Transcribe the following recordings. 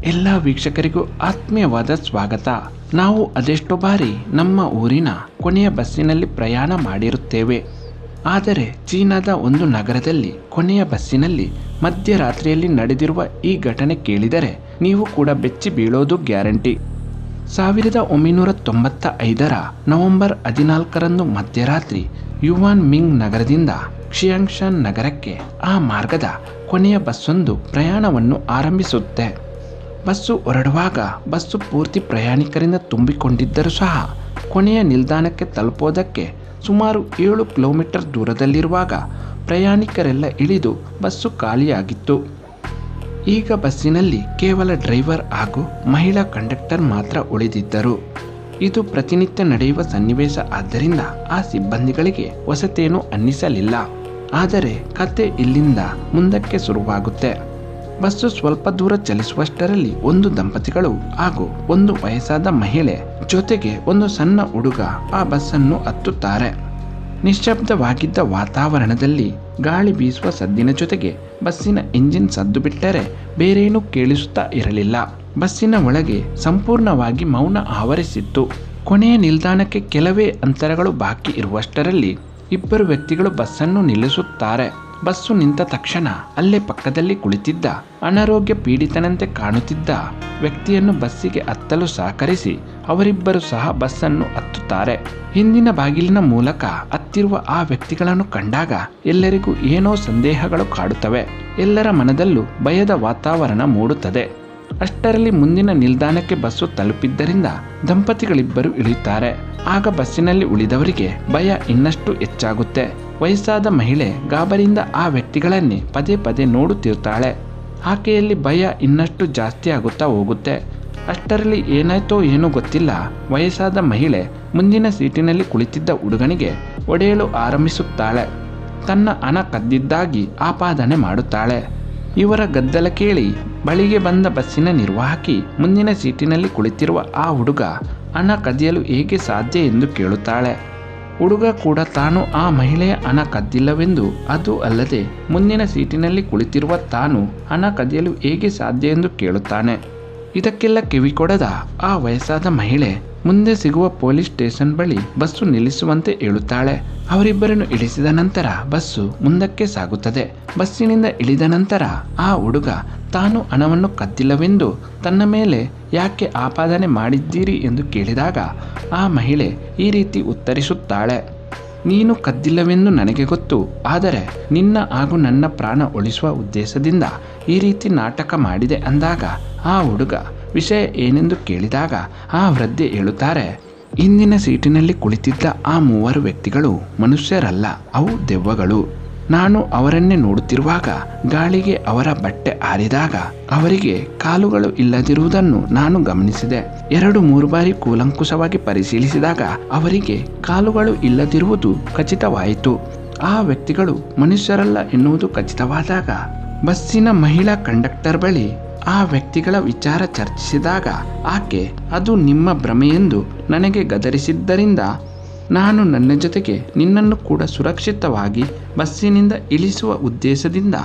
ಎಲ್ಲ ವೀಕ್ಷಕರಿಗೂ ಆತ್ಮೀಯವಾದ ಸ್ವಾಗತ. ನಾವು ಅದೆಷ್ಟೋ ಬಾರಿ ನಮ್ಮ ಊರಿನ ಕೊನೆಯ ಬಸ್ಸಿನಲ್ಲಿ ಪ್ರಯಾಣ ಮಾಡಿರುತ್ತೇವೆ. ಆದರೆ ಚೀನಾದ ಒಂದು ನಗರದಲ್ಲಿ ಕೊನೆಯ ಬಸ್ಸಿನಲ್ಲಿ ಮಧ್ಯರಾತ್ರಿಯಲ್ಲಿ ನಡೆದಿರುವ ಈ ಘಟನೆ ಕೇಳಿದರೆ ನೀವು ಕೂಡ ಬೆಚ್ಚಿ ಬೀಳೋದು ಗ್ಯಾರಂಟಿ. 1995ರ ನವೆಂಬರ್ 14ರಂದು ಮಧ್ಯರಾತ್ರಿ ಯುವಾನ್ ಮಿಂಗ್ ನಗರದಿಂದ ಕ್ಷಿಯಾಂಗ್ಶಾನ್ ನಗರಕ್ಕೆ ಆ ಮಾರ್ಗದ ಕೊನೆಯ ಬಸ್ಸೊಂದು ಪ್ರಯಾಣವನ್ನು ಆರಂಭಿಸುತ್ತೆ. ಬಸ್ಸು ಹೊರಡುವಾಗ ಬಸ್ಸು ಪೂರ್ತಿ ಪ್ರಯಾಣಿಕರಿಂದ ತುಂಬಿಕೊಂಡಿದ್ದರೂ ಸಹ ಕೊನೆಯ ನಿಲ್ದಾಣಕ್ಕೆ ತಲುಪೋದಕ್ಕೆ ಸುಮಾರು 7 ಕಿಲೋಮೀಟರ್ ದೂರದಲ್ಲಿರುವಾಗ ಪ್ರಯಾಣಿಕರೆಲ್ಲ ಇಳಿದು ಬಸ್ಸು ಖಾಲಿಯಾಗಿತ್ತು. ಈಗ ಬಸ್ಸಿನಲ್ಲಿ ಕೇವಲ ಡ್ರೈವರ್ ಹಾಗೂ ಮಹಿಳಾ ಕಂಡಕ್ಟರ್ ಮಾತ್ರ ಉಳಿದಿದ್ದರು. ಇದು ಪ್ರತಿನಿತ್ಯ ನಡೆಯುವ ಸನ್ನಿವೇಶ ಆದ್ದರಿಂದ ಆ ಸಿಬ್ಬಂದಿಗಳಿಗೆ ಹೊಸತೇನೂ ಅನ್ನಿಸಲಿಲ್ಲ. ಆದರೆ ಕತೆ ಇಲ್ಲಿಂದ ಮುಂದಕ್ಕೆ ಶುರುವಾಗುತ್ತೆ. ಬಸ್ಸು ಸ್ವಲ್ಪ ದೂರ ಚಲಿಸುವಷ್ಟರಲ್ಲಿ ಒಂದು ದಂಪತಿಗಳು ಹಾಗೂ ಒಂದು ವಯಸ್ಸಾದ ಮಹಿಳೆ ಜೊತೆಗೆ ಒಂದು ಸಣ್ಣ ಹುಡುಗ ಆ ಬಸ್ಸನ್ನು ಹತ್ತುತ್ತಾರೆ. ನಿಶ್ಶಬ್ದವಾಗಿದ್ದ ವಾತಾವರಣದಲ್ಲಿ ಗಾಳಿ ಬೀಸುವ ಸದ್ದಿನ ಜೊತೆಗೆ ಬಸ್ಸಿನ ಇಂಜಿನ್ ಸದ್ದು ಬಿಟ್ಟರೆ ಬೇರೇನೂ ಕೇಳಿಸುತ್ತಾ ಇರಲಿಲ್ಲ. ಬಸ್ಸಿನ ಒಳಗೆ ಸಂಪೂರ್ಣವಾಗಿ ಮೌನ ಆವರಿಸಿತ್ತು. ಕೊನೆಯ ನಿಲ್ದಾಣಕ್ಕೆ ಕೆಲವೇ ಅಂತರಗಳು ಬಾಕಿ ಇರುವಷ್ಟರಲ್ಲಿ ಇಬ್ಬರು ವ್ಯಕ್ತಿಗಳು ಬಸ್ಸನ್ನು ನಿಲ್ಲಿಸುತ್ತಾರೆ. ಬಸ್ಸು ನಿಂತ ತಕ್ಷಣ ಅಲ್ಲೇ ಪಕ್ಕದಲ್ಲಿ ಕುಳಿತಿದ್ದ ಅನಾರೋಗ್ಯ ಪೀಡಿತನಂತೆ ಕಾಣುತ್ತಿದ್ದ ವ್ಯಕ್ತಿಯನ್ನು ಬಸ್ಸಿಗೆ ಹತ್ತಲು ಸಹಕರಿಸಿ ಅವರಿಬ್ಬರು ಸಹ ಬಸ್ಸನ್ನು ಹತ್ತುತ್ತಾರೆ. ಹಿಂದಿನ ಬಾಗಿಲಿನ ಮೂಲಕ ಹತ್ತಿರುವ ಆ ವ್ಯಕ್ತಿಗಳನ್ನು ಕಂಡಾಗ ಎಲ್ಲರಿಗೂ ಏನೋ ಸಂದೇಹಗಳು ಕಾಡುತ್ತವೆ. ಎಲ್ಲರ ಮನದಲ್ಲೂ ಭಯದ ವಾತಾವರಣ ಮೂಡುತ್ತದೆ. ಅಷ್ಟರಲ್ಲಿ ಮುಂದಿನ ನಿಲ್ದಾಣಕ್ಕೆ ಬಸ್ಸು ತಲುಪಿದ್ದರಿಂದ ದಂಪತಿಗಳಿಬ್ಬರು ಇಳಿಯುತ್ತಾರೆ. ಆಗ ಬಸ್ಸಿನಲ್ಲಿ ಉಳಿದವರಿಗೆ ಭಯ ಇನ್ನಷ್ಟು ಹೆಚ್ಚಾಗುತ್ತೆ. ವಯಸ್ಸಾದ ಮಹಿಳೆ ಗಾಬರಿಯಿಂದ ಆ ವ್ಯಕ್ತಿಗಳನ್ನೇ ಪದೇ ಪದೇ ನೋಡುತ್ತಿರುತ್ತಾಳೆ. ಆಕೆಯಲ್ಲಿ ಭಯ ಇನ್ನಷ್ಟು ಜಾಸ್ತಿ ಆಗುತ್ತಾ ಹೋಗುತ್ತೆ. ಅಷ್ಟರಲ್ಲಿ ಏನಾಯ್ತೋ ಏನೋ ಗೊತ್ತಿಲ್ಲ, ವಯಸ್ಸಾದ ಮಹಿಳೆ ಮುಂದಿನ ಸೀಟಿನಲ್ಲಿ ಕುಳಿತಿದ್ದ ಹುಡುಗನಿಗೆ ಹೊಡೆಯಲು ಆರಂಭಿಸುತ್ತಾಳೆ. ತನ್ನ ಹಣ ಕದ್ದಿದ್ದಾಗಿ ಆಪಾದನೆ ಮಾಡುತ್ತಾಳೆ. ಇವರ ಗದ್ದಲ ಕೇಳಿ ಬಳಿಗೆ ಬಂದ ಬಸ್ಸಿನ ನಿರ್ವಾಹಕಿ ಮುಂದಿನ ಸೀಟಿನಲ್ಲಿ ಕುಳಿತಿರುವ ಆ ಹುಡುಗ ಹಣ ಕದಿಯಲು ಹೇಗೆ ಸಾಧ್ಯ ಎಂದು ಕೇಳುತ್ತಾಳೆ. ಹುಡುಗ ಕೂಡ ತಾನು ಆ ಮಹಿಳೆಯ ಹಣ ಕದ್ದಿಲ್ಲವೆಂದು, ಅದು ಅಲ್ಲದೆ ಮುಂದಿನ ಸೀಟಿನಲ್ಲಿ ಕುಳಿತಿರುವ ತಾನು ಹಣ ಕದಿಯಲು ಹೇಗೆ ಸಾಧ್ಯ ಎಂದು ಕೇಳುತ್ತಾನೆ. ಇದಕ್ಕೆಲ್ಲ ಕಿವಿಕೊಡದ ಆ ವಯಸ್ಸಾದ ಮಹಿಳೆ ಮುಂದೆ ಸಿಗುವ ಪೊಲೀಸ್ ಸ್ಟೇಷನ್ ಬಳಿ ಬಸ್ಸು ನಿಲ್ಲಿಸುವಂತೆ ಹೇಳುತ್ತಾಳೆ. ಅವರಿಬ್ಬರನ್ನು ಇಳಿಸಿದ ನಂತರ ಬಸ್ಸು ಮುಂದಕ್ಕೆ ಸಾಗುತ್ತದೆ. ಬಸ್ಸಿನಿಂದ ಇಳಿದ ನಂತರ ಆ ಹುಡುಗ ತಾನು ಹಣವನ್ನು ಕದ್ದಿಲ್ಲವೆಂದು ತನ್ನ ಮೇಲೆ ಯಾಕೆ ಆಪಾದನೆ ಮಾಡಿದ್ದೀರಿ ಎಂದು ಕೇಳಿದಾಗ ಆ ಮಹಿಳೆ ಈ ರೀತಿ ಉತ್ತರಿಸುತ್ತಾಳೆ: ನೀನು ಕದ್ದಿಲ್ಲವೆಂದು ನನಗೆ ಗೊತ್ತು, ಆದರೆ ನಿನ್ನ ಹಾಗೂ ನನ್ನ ಪ್ರಾಣ ಉಳಿಸುವ ಉದ್ದೇಶದಿಂದ ಈ ರೀತಿ ನಾಟಕ ಮಾಡಿದೆ ಅಂದಾಗ ಆ ಹುಡುಗ ವಿಷಯ ಏನೆಂದು ಕೇಳಿದಾಗ ಆ ವೃದ್ಧೆ ಹೇಳುತ್ತಾರೆ: ಹಿಂದಿನ ಸೀಟಿನಲ್ಲಿ ಕುಳಿತಿದ್ದ ಆ 3 ವ್ಯಕ್ತಿಗಳು ಮನುಷ್ಯರಲ್ಲ, ಅವು ದೆವ್ವಗಳು. ನಾನು ಅವರನ್ನೇ ನೋಡುತ್ತಿರುವಾಗ ಗಾಳಿಗೆ ಅವರ ಬಟ್ಟೆ ಹಾರಿದಾಗ ಅವರಿಗೆ ಕಾಲುಗಳು ಇಲ್ಲದಿರುವುದನ್ನು ನಾನು ಗಮನಿಸಿದೆ. 2-3 ಬಾರಿ ಕೂಲಂಕುಷವಾಗಿ ಪರಿಶೀಲಿಸಿದಾಗ ಅವರಿಗೆ ಕಾಲುಗಳು ಇಲ್ಲದಿರುವುದು ಖಚಿತವಾಯಿತು. ಆ ವ್ಯಕ್ತಿಗಳು ಮನುಷ್ಯರಲ್ಲ ಎನ್ನುವುದು ಖಚಿತವಾದಾಗ ಬಸ್ಸಿನ ಮಹಿಳಾ ಕಂಡಕ್ಟರ್ ಬಳಿ ಆ ವ್ಯಕ್ತಿಗಳ ವಿಚಾರ ಚರ್ಚಿಸಿದಾಗ ಆಕೆ ಅದು ನಿಮ್ಮ ಭ್ರಮೆಯೆಂದು ನನಗೆ ಗದರಿಸಿದ್ದರಿಂದ ನಾನು ನನ್ನ ಜೊತೆಗೆ ನಿನ್ನನ್ನು ಕೂಡ ಸುರಕ್ಷಿತವಾಗಿ ಬಸ್ಸಿನಿಂದ ಇಳಿಸುವ ಉದ್ದೇಶದಿಂದ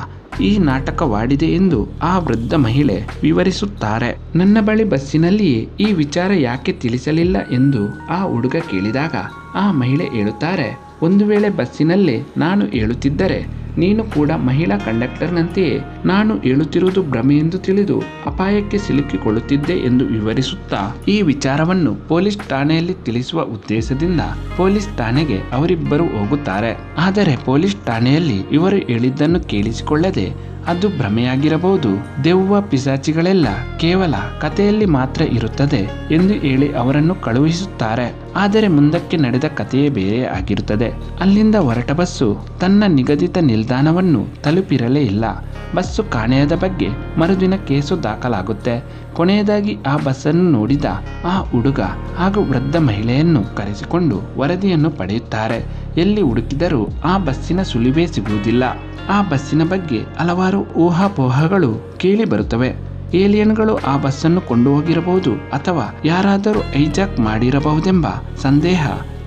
ಈ ನಾಟಕವಾಡಿದೆ ಎಂದು ಆ ವೃದ್ಧ ಮಹಿಳೆ ವಿವರಿಸುತ್ತಾರೆ. ನನ್ನ ಬಳಿ ಬಸ್ಸಿನಲ್ಲಿಯೇ ಈ ವಿಚಾರ ಯಾಕೆ ತಿಳಿಸಲಿಲ್ಲ ಎಂದು ಆ ಹುಡುಗ ಕೇಳಿದಾಗ ಆ ಮಹಿಳೆ ಹೇಳುತ್ತಾರೆ: ಒಂದು ವೇಳೆ ಬಸ್ಸಿನಲ್ಲೇ ನಾನು ಹೇಳುತ್ತಿದ್ದರೆ ನೀನು ಕೂಡ ಮಹಿಳಾ ಕಂಡಕ್ಟರ್ನಂತೆಯೇ ನಾನು ಹೇಳುತ್ತಿರುವುದು ಭ್ರಮೆ ಎಂದು ತಿಳಿದು ಅಪಾಯಕ್ಕೆ ಸಿಲುಕಿಕೊಳ್ಳುತ್ತಿದ್ದೆ ಎಂದು ವಿವರಿಸುತ್ತಾ ಈ ವಿಚಾರವನ್ನು ಪೊಲೀಸ್ ಠಾಣೆಯಲ್ಲಿ ತಿಳಿಸುವ ಉದ್ದೇಶದಿಂದ ಪೊಲೀಸ್ ಠಾಣೆಗೆ ಅವರಿಬ್ಬರು ಹೋಗುತ್ತಾರೆ. ಆದರೆ ಪೊಲೀಸ್ ಠಾಣೆಯಲ್ಲಿ ಇವರು ಹೇಳಿದ್ದನ್ನು ಕೇಳಿಸಿಕೊಳ್ಳದೆ ಅದು ಭ್ರಮೆಯಾಗಿರಬಹುದು, ದೆವ್ವ ಪಿಶಾಚಿಗಳೆಲ್ಲ ಕೇವಲ ಕಥೆಯಲ್ಲಿ ಮಾತ್ರ ಇರುತ್ತದೆ ಎಂದು ಹೇಳಿ ಅವರನ್ನು ಕಳುಹಿಸುತ್ತಾರೆ. ಆದರೆ ಮುಂದಕ್ಕೆ ನಡೆದ ಕಥೆಯೇ ಬೇರೆ ಆಗಿರುತ್ತದೆ. ಅಲ್ಲಿಂದ ಹೊರಟ ಬಸ್ಸು ತನ್ನ ನಿಗದಿತ ನಿಲ್ದಾಣವನ್ನು ತಲುಪಿರಲೇ ಇಲ್ಲ. ಬಸ್ಸು ಕಾಣೆಯಾದ ಬಗ್ಗೆ ಮರುದಿನ ಕೇಸು ದಾಖಲಾಗುತ್ತೆ. ಕೊನೆಯದಾಗಿ ಆ ಬಸ್ಸನ್ನು ನೋಡಿದ ಆ ಹುಡುಗ ಹಾಗೂ ವೃದ್ಧ ಮಹಿಳೆಯನ್ನು ಕರೆಸಿಕೊಂಡು ವರದಿಯನ್ನು ಪಡೆಯುತ್ತಾರೆ. ಎಲ್ಲಿ ಹುಡುಕಿದರೂ ಆ ಬಸ್ಸಿನ ಸುಳಿವೇ ಸಿಗುವುದಿಲ್ಲ. ಆ ಬಸ್ಸಿನ ಬಗ್ಗೆ ಹಲವಾರು ಊಹಾಪೋಹಗಳು ಕೇಳಿ ಬರುತ್ತವೆ. ಏಲಿಯನ್ಗಳು ಆ ಬಸ್ಸನ್ನು ಕೊಂಡು ಹೋಗಿರಬಹುದು ಅಥವಾ ಯಾರಾದರೂ ಹೈಜಾಕ್ ಮಾಡಿರಬಹುದೆಂಬ ಸಂದೇಹ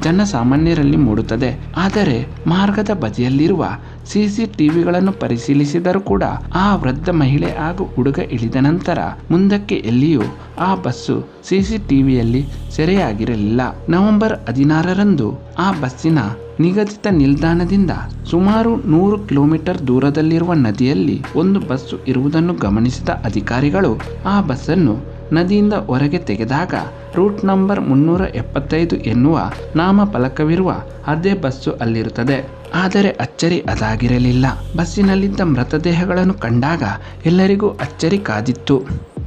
ಜನಸಾಮಾನ್ಯರಲ್ಲಿ ಮೂಡುತ್ತದೆ. ಆದರೆ ಮಾರ್ಗದ ಬದಿಯಲ್ಲಿರುವ CCTVಗಳನ್ನು ಪರಿಶೀಲಿಸಿದರೂ ಕೂಡ ಆ ವೃದ್ಧ ಮಹಿಳೆ ಹಾಗೂ ಹುಡುಗ ಇಳಿದ ನಂತರ ಮುಂದಕ್ಕೆ ಎಲ್ಲಿಯೂ ಆ ಬಸ್ಸು CCTVಯಲ್ಲಿ ಸೆರೆಯಾಗಿರಲಿಲ್ಲ. ನವೆಂಬರ್ 16ರಂದು ಆ ಬಸ್ಸಿನ ನಿಗದಿತ ನಿಲ್ದಾಣದಿಂದ ಸುಮಾರು 100 ಕಿಲೋಮೀಟರ್ ದೂರದಲ್ಲಿರುವ ನದಿಯಲ್ಲಿ ಒಂದು ಬಸ್ಸು ಇರುವುದನ್ನು ಗಮನಿಸಿದ ಅಧಿಕಾರಿಗಳು ಆ ಬಸ್ಸನ್ನು ನದಿಯಿಂದ ಹೊರಗೆ ತೆಗೆದಾಗ ರೂಟ್ ನಂಬರ್ 375 ಎನ್ನುವ ನಾಮಫಲಕವಿರುವ ಅದೇ ಬಸ್ಸು ಅಲ್ಲಿರುತ್ತದೆ. ಆದರೆ ಅಚ್ಚರಿ ಅದಾಗಿರಲಿಲ್ಲ. ಬಸ್ಸಿನಲ್ಲಿದ್ದ ಮೃತದೇಹಗಳನ್ನು ಕಂಡಾಗ ಎಲ್ಲರಿಗೂ ಅಚ್ಚರಿ ಕಾದಿತ್ತು.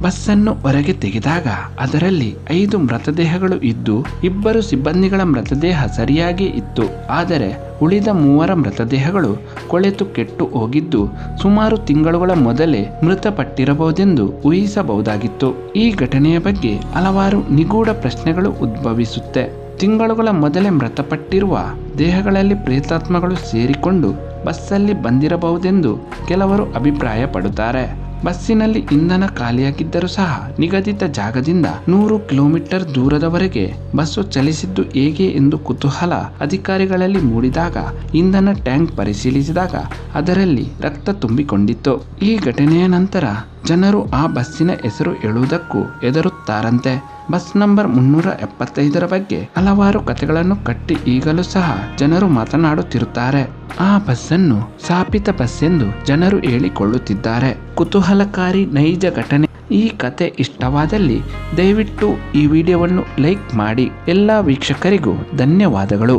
ಬಸ್ಸನ್ನು ಹೊರಗೆ ತೆಗೆದಾಗ ಅದರಲ್ಲಿ 5 ಮೃತದೇಹಗಳು ಇದ್ದು 2 ಸಿಬ್ಬಂದಿಗಳ ಮೃತದೇಹ ಸರಿಯಾಗಿ ಇತ್ತು. ಆದರೆ ಉಳಿದ 3 ಮೃತದೇಹಗಳು ಕೊಳೆತು ಕೆಟ್ಟು ಹೋಗಿದ್ದು ಸುಮಾರು ತಿಂಗಳುಗಳ ಮೊದಲೇ ಮೃತಪಟ್ಟಿರಬಹುದೆಂದು ಊಹಿಸಬಹುದಾಗಿತ್ತು. ಈ ಘಟನೆಯ ಬಗ್ಗೆ ಹಲವಾರು ನಿಗೂಢ ಪ್ರಶ್ನೆಗಳು ಉದ್ಭವಿಸುತ್ತೆ. ತಿಂಗಳುಗಳ ಮೊದಲೇ ಮೃತಪಟ್ಟಿರುವ ದೇಹಗಳಲ್ಲಿ ಪ್ರೇತಾತ್ಮಗಳು ಸೇರಿಕೊಂಡು ಬಸ್ಸಲ್ಲಿ ಬಂದಿರಬಹುದೆಂದು ಕೆಲವರು ಅಭಿಪ್ರಾಯ ಪಡುತ್ತಾರೆ. ಬಸ್ಸಿನಲ್ಲಿ ಇಂಧನ ಖಾಲಿಯಾಗಿದ್ದರೂ ಸಹ ನಿಗದಿತ ಜಾಗದಿಂದ 100 ಕಿಲೋಮೀಟರ್ ದೂರದವರೆಗೆ ಬಸ್ಸು ಚಲಿಸಿದ್ದು ಹೇಗೆ ಎಂದು ಕುತೂಹಲ ಅಧಿಕಾರಿಗಳಲ್ಲಿ ಮೂಡಿದಾಗ ಇಂಧನ ಟ್ಯಾಂಕ್ ಪರಿಶೀಲಿಸಿದಾಗ ಅದರಲ್ಲಿ ರಕ್ತ ತುಂಬಿಕೊಂಡಿತ್ತು. ಈ ಘಟನೆಯ ನಂತರ ಜನರು ಆ ಬಸ್ಸಿನ ಹೆಸರು ಹೇಳುವುದಕ್ಕೂ ಹೆದರುತ್ತಾರಂತೆ. ಬಸ್ ನಂಬರ್ 375ರ ಬಗ್ಗೆ ಹಲವಾರು ಕಥೆಗಳನ್ನು ಕಟ್ಟಿ ಈಗಲೂ ಸಹ ಜನರು ಮಾತನಾಡುತ್ತಿರುತ್ತಾರೆ. ಆ ಬಸ್ಸನ್ನು ಶಾಪಿತ ಬಸ್ ಎಂದು ಜನರು ಹೇಳಿಕೊಳ್ಳುತ್ತಿದ್ದಾರೆ. ಕುತೂಹಲಕಾರಿ ನೈಜ ಘಟನೆ. ಈ ಕತೆ ಇಷ್ಟವಾದಲ್ಲಿ ದಯವಿಟ್ಟು ಈ ವಿಡಿಯೋವನ್ನು ಲೈಕ್ ಮಾಡಿ. ಎಲ್ಲ ವೀಕ್ಷಕರಿಗೂ ಧನ್ಯವಾದಗಳು.